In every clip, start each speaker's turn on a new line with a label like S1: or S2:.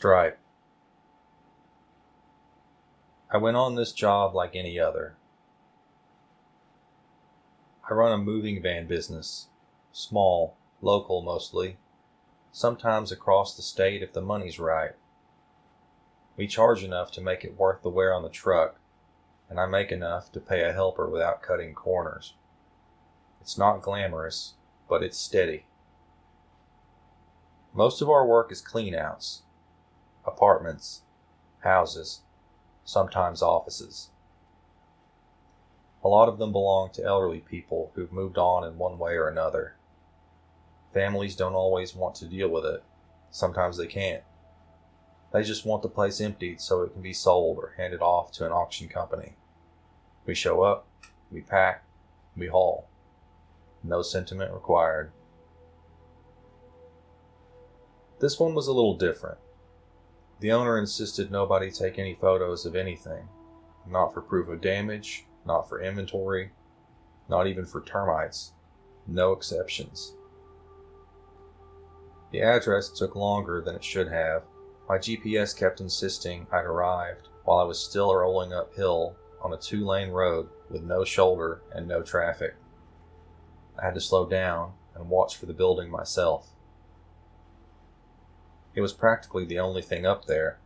S1: Stripe. I went on this job like any other. I run a moving van business, small, local mostly, sometimes across the state if the money's right. We charge enough to make it worth the wear on the truck, and I make enough to pay a helper without cutting corners. It's not glamorous, but it's steady. Most of our work is clean-outs, apartments, houses, sometimes offices. A lot of them belong to elderly people who've moved on in one way or another. Families don't always want to deal with it. Sometimes they can't. They just want the place emptied so it can be sold or handed off to an auction company. We show up, we pack, we haul. No sentiment required. This one was a little different. The owner insisted nobody take any photos of anything, not for proof of damage, not for inventory, not even for termites. No exceptions. The address took longer than it should have. My GPS kept insisting I'd arrived while I was still rolling uphill on a 2-lane road with no shoulder and no traffic. I had to slow down and watch for the building myself. It was practically the only thing up there.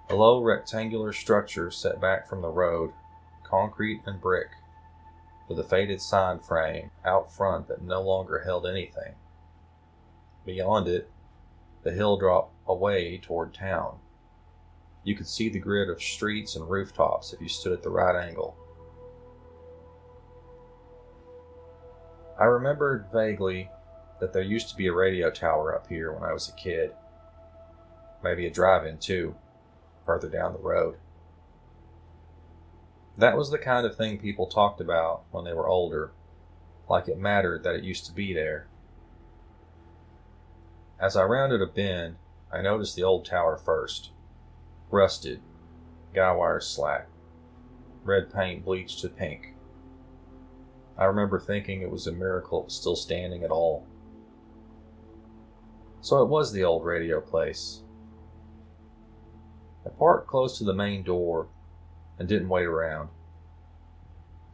S1: A low rectangular structure set back from the road, concrete and brick, with a faded sign frame out front that no longer held anything. Beyond it, the hill dropped away toward town. You could see the grid of streets and rooftops if you stood at the right angle. I remembered vaguely that there used to be a radio tower up here when I was a kid. Maybe a drive-in too, further down the road. That was the kind of thing people talked about when they were older, like it mattered that it used to be there. As I rounded a bend, I noticed the old tower first. Rusted, guy wires slack, red paint bleached to pink. I remember thinking it was a miracle it was still standing at all. So it was the old radio place. I parked close to the main door and didn't wait around.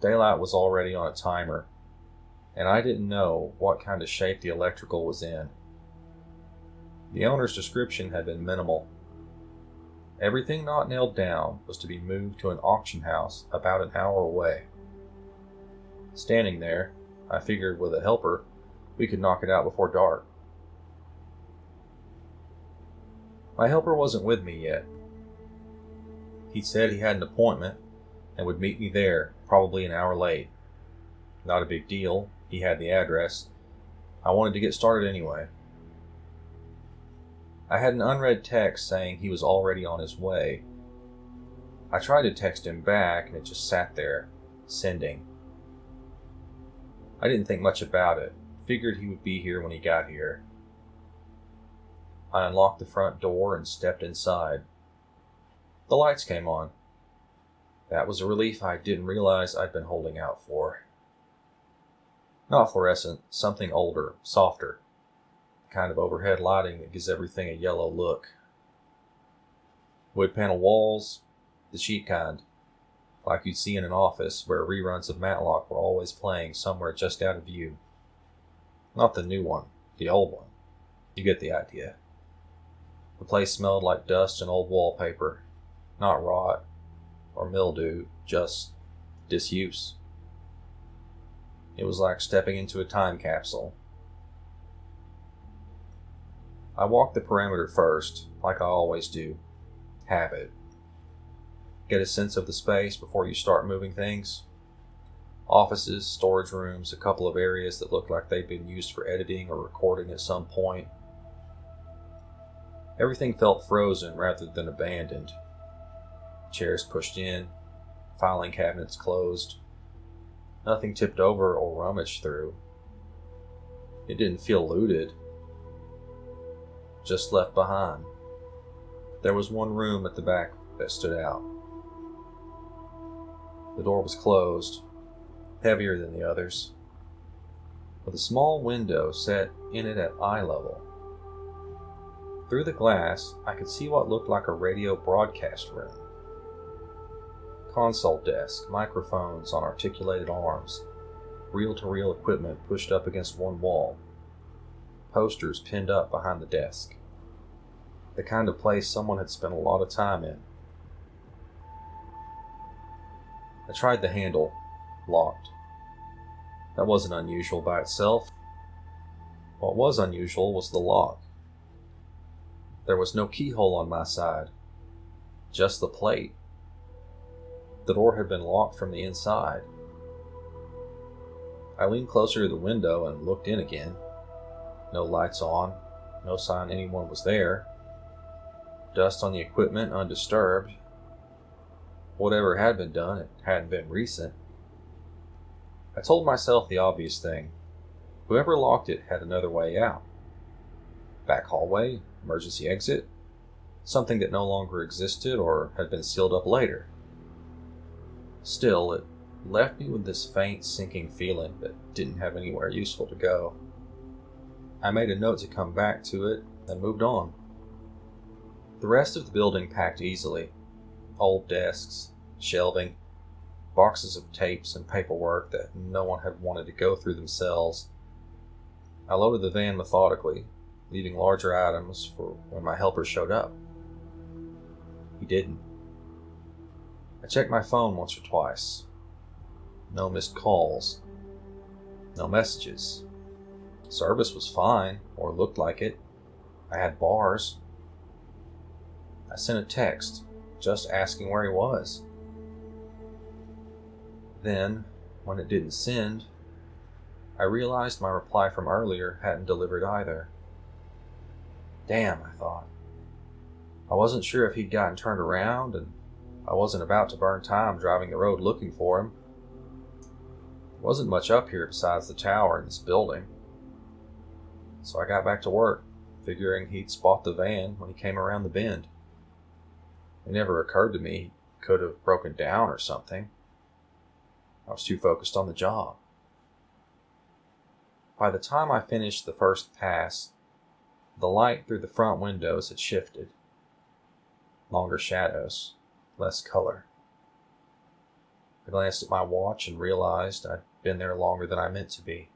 S1: Daylight was already on a timer, and I didn't know what kind of shape the electrical was in. The owner's description had been minimal. Everything not nailed down was to be moved to an auction house about an hour away. Standing there, I figured with a helper, we could knock it out before dark. My helper wasn't with me yet. He said he had an appointment and would meet me there, probably an hour late. Not a big deal, he had the address. I wanted to get started anyway. I had an unread text saying he was already on his way. I tried to text him back and it just sat there, sending. I didn't think much about it, figured he would be here when he got here. I unlocked the front door and stepped inside. The lights came on. That was a relief I didn't realize I'd been holding out for. Not fluorescent, something older, softer. The kind of overhead lighting that gives everything a yellow look. Wood panel walls, the cheap kind, like you'd see in an office where reruns of Matlock were always playing somewhere just out of view. Not the new one, the old one. You get the idea. The place smelled like dust and old wallpaper, not rot or mildew, just disuse. It was like stepping into a time capsule. I walked the perimeter first, like I always do. Habit. Get a sense of the space before you start moving things. Offices, storage rooms, a couple of areas that looked like they'd been used for editing or recording at some point. Everything felt frozen rather than abandoned. Chairs pushed in, filing cabinets closed. Nothing tipped over or rummaged through. It didn't feel looted. Just left behind. There was one room at the back that stood out. The door was closed, heavier than the others, with a small window set in it at eye level. Through the glass, I could see what looked like a radio broadcast room. Console desk, microphones on articulated arms, reel-to-reel equipment pushed up against one wall, posters pinned up behind the desk. The kind of place someone had spent a lot of time in. I tried the handle, locked. That wasn't unusual by itself. What was unusual was the lock. There was no keyhole on my side, just the plate. The door had been locked from the inside. I leaned closer to the window and looked in again. No lights on, no sign anyone was there. Dust on the equipment undisturbed. Whatever had been done, it hadn't been recent. I told myself the obvious thing. Whoever locked it had another way out. Back hallway, emergency exit, something that no longer existed or had been sealed up later. Still, it left me with this faint, sinking feeling that didn't have anywhere useful to go. I made a note to come back to it and moved on. The rest of the building packed easily. Old desks, shelving, boxes of tapes and paperwork that no one had wanted to go through themselves. I loaded the van methodically, leaving larger items for when my helper showed up. He didn't. I checked my phone once or twice. No missed calls. No messages. Service was fine, or looked like it. I had bars. I sent a text, just asking where he was. Then, when it didn't send, I realized my reply from earlier hadn't delivered either. Damn, I thought. I wasn't sure if he'd gotten turned around, and I wasn't about to burn time driving the road looking for him. There wasn't much up here besides the tower and this building. So I got back to work, figuring he'd spot the van when he came around the bend. It never occurred to me he could have broken down or something. I was too focused on the job. By the time I finished the first pass, the light through the front windows had shifted. Longer shadows, less color. I glanced at my watch and realized I'd been there longer than I meant to be.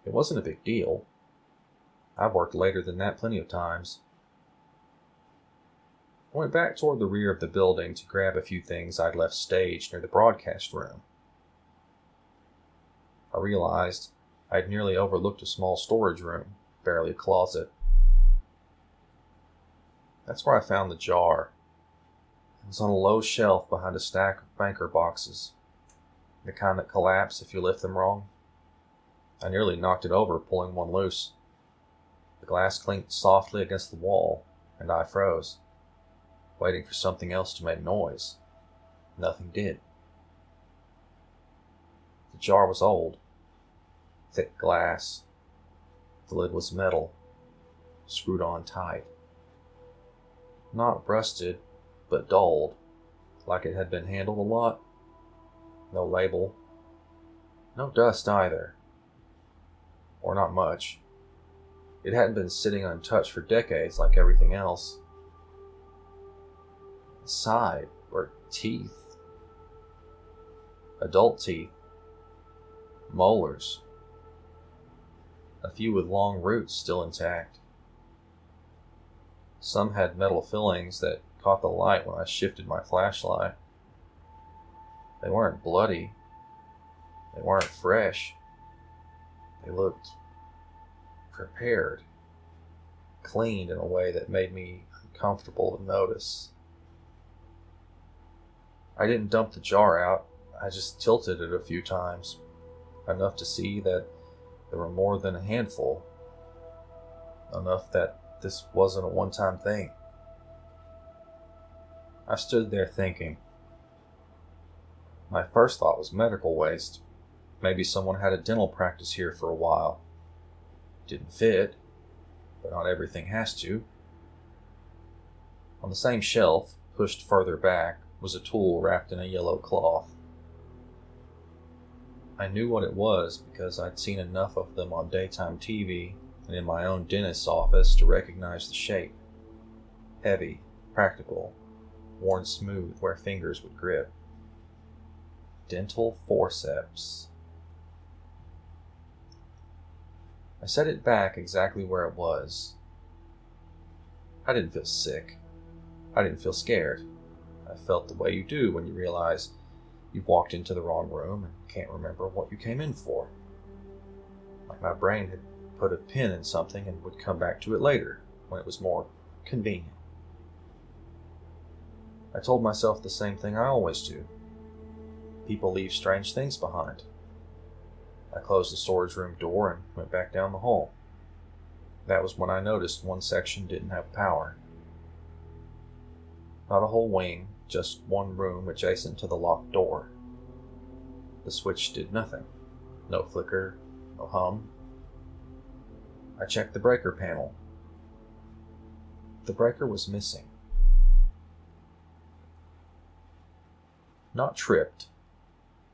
S1: It wasn't a big deal. I've worked later than that plenty of times. I went back toward the rear of the building to grab a few things I'd left staged near the broadcast room. I realized I'd nearly overlooked a small storage room, barely a closet. That's where I found the jar. It was on a low shelf behind a stack of banker boxes, the kind that collapse if you lift them wrong. I nearly knocked it over, pulling one loose. The glass clinked softly against the wall, and I froze, waiting for something else to make noise. Nothing did. The jar was old, thick glass. The lid was metal, screwed on tight. Not rusted, but dulled, like it had been handled a lot. No label. No dust either. Or not much. It hadn't been sitting untouched for decades like everything else. Inside were teeth. Adult teeth. Molars. A few with long roots still intact. Some had metal fillings that caught the light when I shifted my flashlight. They weren't bloody. They weren't fresh. They looked prepared, cleaned in a way that made me uncomfortable to notice. I didn't dump the jar out, I just tilted it a few times, enough to see that there were more than a handful, enough that this wasn't a one-time thing. I stood there thinking. My first thought was medical waste. Maybe someone had a dental practice here for a while. Didn't fit, but not everything has to. On the same shelf, pushed further back, was a tool wrapped in a yellow cloth. I knew what it was because I'd seen enough of them on daytime TV and in my own dentist's office to recognize the shape. Heavy, practical, worn smooth where fingers would grip. Dental forceps. I set it back exactly where it was. I didn't feel sick. I didn't feel scared. I felt the way you do when you realize you've walked into the wrong room and can't remember what you came in for. Like my brain had put a pin in something and would come back to it later when it was more convenient. I told myself the same thing I always do. People leave strange things behind. I closed the storage room door and went back down the hall. That was when I noticed one section didn't have power. Not a whole wing, just one room adjacent to the locked door. The switch did nothing. No flicker, no hum. I checked the breaker panel. The breaker was missing. Not tripped,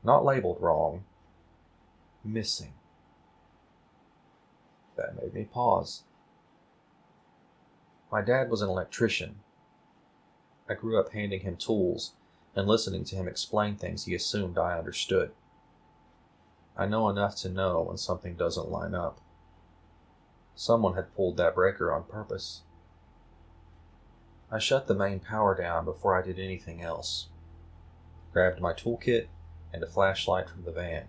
S1: not labeled wrong, missing. That made me pause. My dad was an electrician. I grew up handing him tools and listening to him explain things he assumed I understood. I know enough to know when something doesn't line up. Someone had pulled that breaker on purpose. I shut the main power down before I did anything else. Grabbed my toolkit and a flashlight from the van.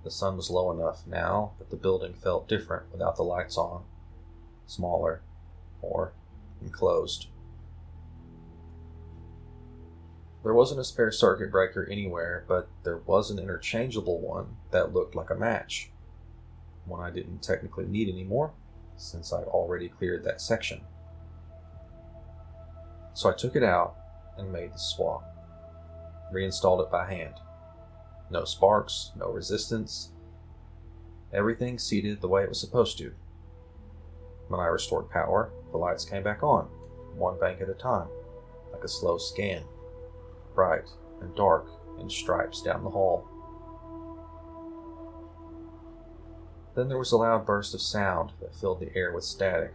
S1: The sun was low enough now that the building felt different without the lights on. Smaller, more enclosed. There wasn't a spare circuit breaker anywhere, but there was an interchangeable one that looked like a match. One I didn't technically need anymore, since I'd already cleared that section. So I took it out and made the swap. Reinstalled it by hand. No sparks, no resistance. Everything seated the way it was supposed to. When I restored power, the lights came back on, one bank at a time, like a slow scan. Bright and dark in stripes down the hall. Then there was a loud burst of sound that filled the air with static.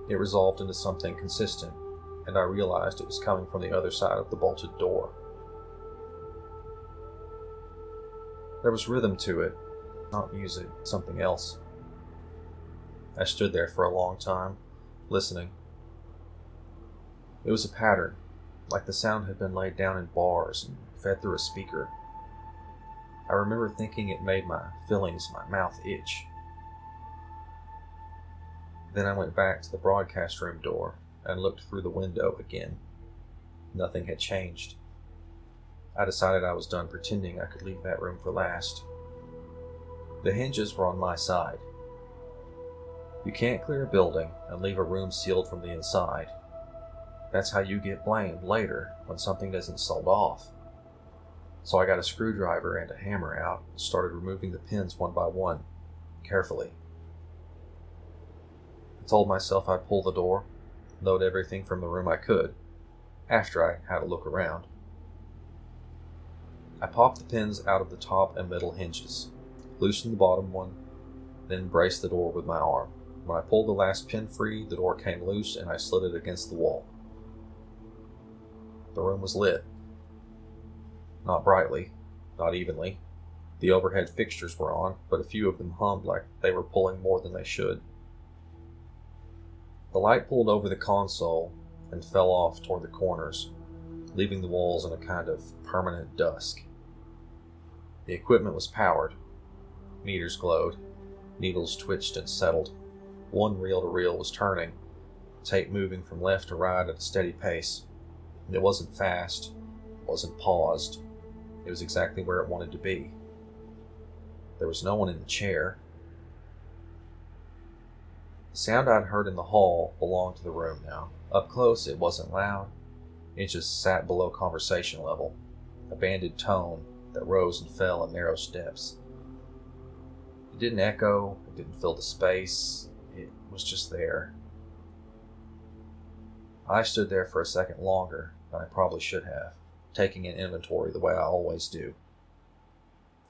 S1: It resolved into something consistent, and I realized it was coming from the other side of the bolted door. There was rhythm to it, not music, something else. I stood there for a long time, listening. It was a pattern, like the sound had been laid down in bars and fed through a speaker. I remember thinking it made my fillings in my mouth itch. Then I went back to the broadcast room door and looked through the window again. Nothing had changed. I decided I was done pretending I could leave that room for last. The hinges were on my side. You can't clear a building and leave a room sealed from the inside. That's how you get blamed later when something isn't sold off. So I got a screwdriver and a hammer out and started removing the pins one by one, carefully. I told myself I'd pull the door, load everything from the room I could, after I had a look around. I popped the pins out of the top and middle hinges, loosened the bottom one, then braced the door with my arm. When I pulled the last pin free, the door came loose and I slid it against the wall. The room was lit. Not brightly, not evenly. The overhead fixtures were on, but a few of them hummed like they were pulling more than they should. The light pulled over the console and fell off toward the corners, leaving the walls in a kind of permanent dusk. The equipment was powered. Meters glowed. Needles twitched and settled. One reel-to-reel was turning, tape moving from left to right at a steady pace. It wasn't fast, it wasn't paused. It was exactly where it wanted to be. There was no one in the chair. The sound I'd heard in the hall belonged to the room now. Up close, it wasn't loud. It just sat below conversation level, a banded tone that rose and fell in narrow steps. It didn't echo, it didn't fill the space, it was just there. I stood there for a second longer than I probably should have, taking an inventory the way I always do.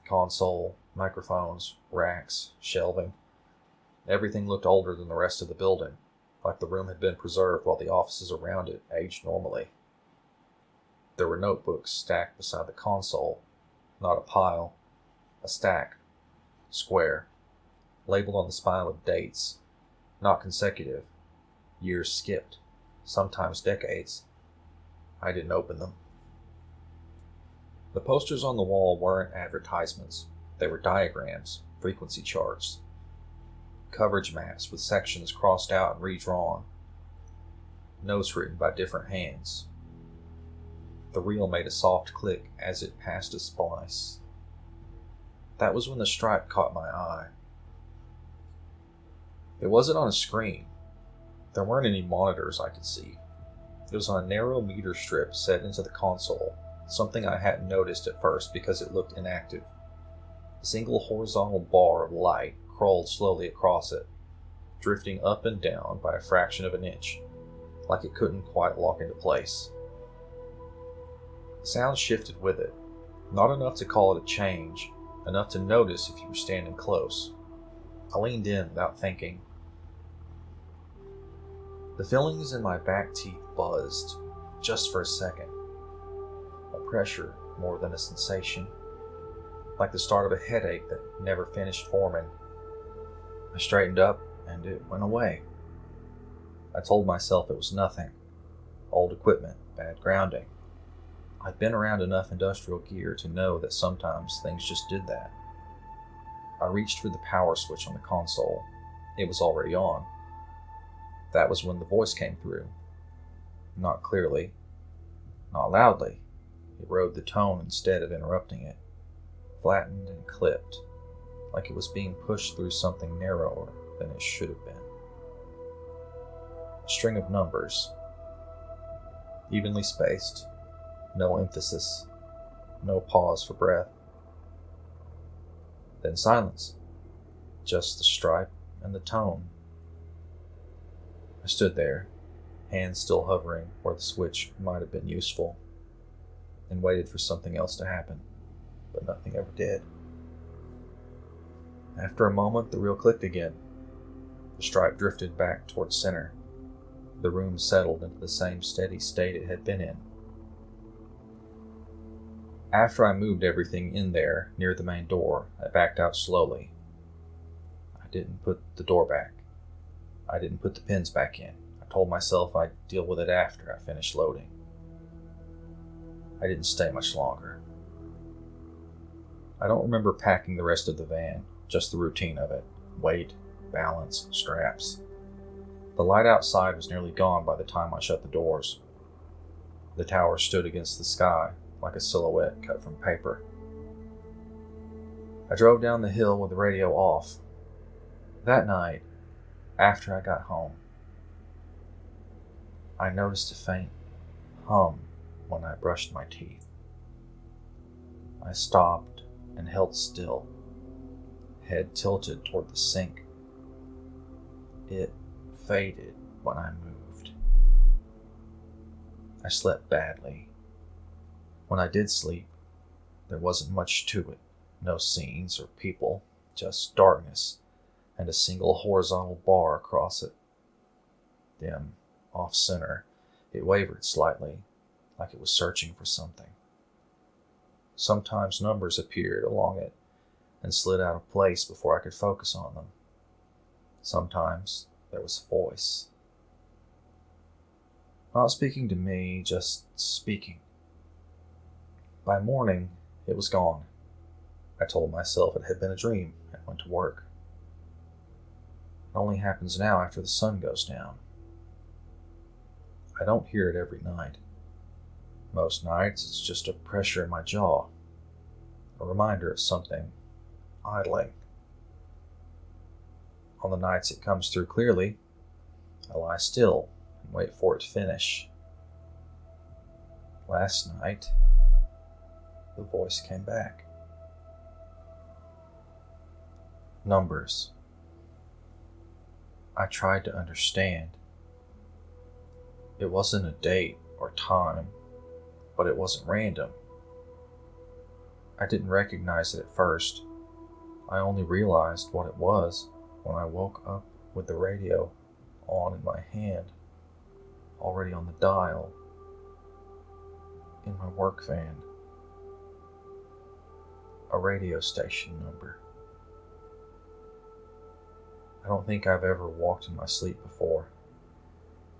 S1: Console, microphones, racks, shelving. Everything looked older than the rest of the building, like the room had been preserved while the offices around it aged normally. There were notebooks stacked beside the console, not a pile, a stack, square, labeled on the spine with dates, not consecutive, years skipped, sometimes decades. I didn't open them. The posters on the wall weren't advertisements. They were diagrams, frequency charts, coverage maps with sections crossed out and redrawn, notes written by different hands. The reel made a soft click as it passed a splice. That was when the stripe caught my eye. It wasn't on a screen. There weren't any monitors I could see. It was on a narrow meter strip set into the console, something I hadn't noticed at first because it looked inactive. A single horizontal bar of light crawled slowly across it, drifting up and down by a fraction of an inch, like it couldn't quite lock into place. The sound shifted with it, not enough to call it a change, enough to notice if you were standing close. I leaned in without thinking. The fillings in my back teeth buzzed, just for a second. A pressure more than a sensation, like the start of a headache that never finished forming. I straightened up, and it went away. I told myself it was nothing. Old equipment, bad grounding. I'd been around enough industrial gear to know that sometimes things just did that. I reached for the power switch on the console. It was already on. That was when the voice came through. Not clearly, not loudly. It rode the tone instead of interrupting it, flattened and clipped, like it was being pushed through something narrower than it should have been. A string of numbers, evenly spaced, no emphasis, no pause for breath. Then silence, just the stripe and the tone. I stood there, hands still hovering where the switch might have been useful, and waited for something else to happen, but nothing ever did. After a moment, the reel clicked again. The stripe drifted back toward center. The room settled into the same steady state it had been in. After I moved everything in there near the main door, I backed out slowly. I didn't put the door back. I didn't put the pins back in. I told myself I'd deal with it after I finished loading. I didn't stay much longer. I don't remember packing the rest of the van, just the routine of it. Weight, balance, straps. The light outside was nearly gone by the time I shut the doors. The tower stood against the sky, like a silhouette cut from paper. I drove down the hill with the radio off. That night, after I got home, I noticed a faint hum when I brushed my teeth. I stopped and held still, head tilted toward the sink. It faded when I moved. I slept badly. When I did sleep, there wasn't much to it. No scenes or people, just darkness and a single horizontal bar across it. Dim, off-center, it wavered slightly, like it was searching for something. Sometimes numbers appeared along it and slid out of place before I could focus on them. Sometimes there was a voice. Not speaking to me, just speaking. By morning, it was gone. I told myself it had been a dream and went to work. It only happens now after the sun goes down. I don't hear it every night. Most nights, it's just a pressure in my jaw, a reminder of something idling. On the nights it comes through clearly, I lie still and wait for it to finish. Last night, the voice came back. Numbers. I tried to understand. It wasn't a date or time, but it wasn't random. I didn't recognize it at first. I only realized what it was when I woke up with the radio on in my hand, already on the dial, in my work van, a radio station number. I don't think I've ever walked in my sleep before.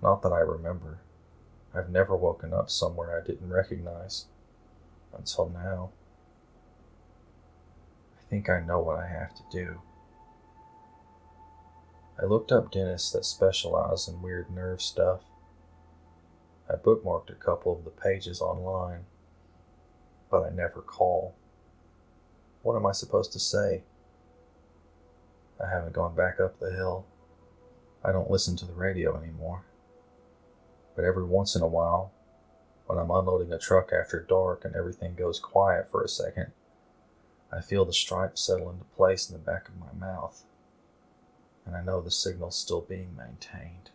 S1: Not that I remember. I've never woken up somewhere I didn't recognize. Until now. I think I know what I have to do. I looked up dentists that specialize in weird nerve stuff. I bookmarked a couple of the pages online, but I never call. What am I supposed to say? I haven't gone back up the hill. I don't listen to the radio anymore. But every once in a while, when I'm unloading a truck after dark and everything goes quiet for a second, I feel the stripes settle into place in the back of my mouth, and I know the signal's still being maintained.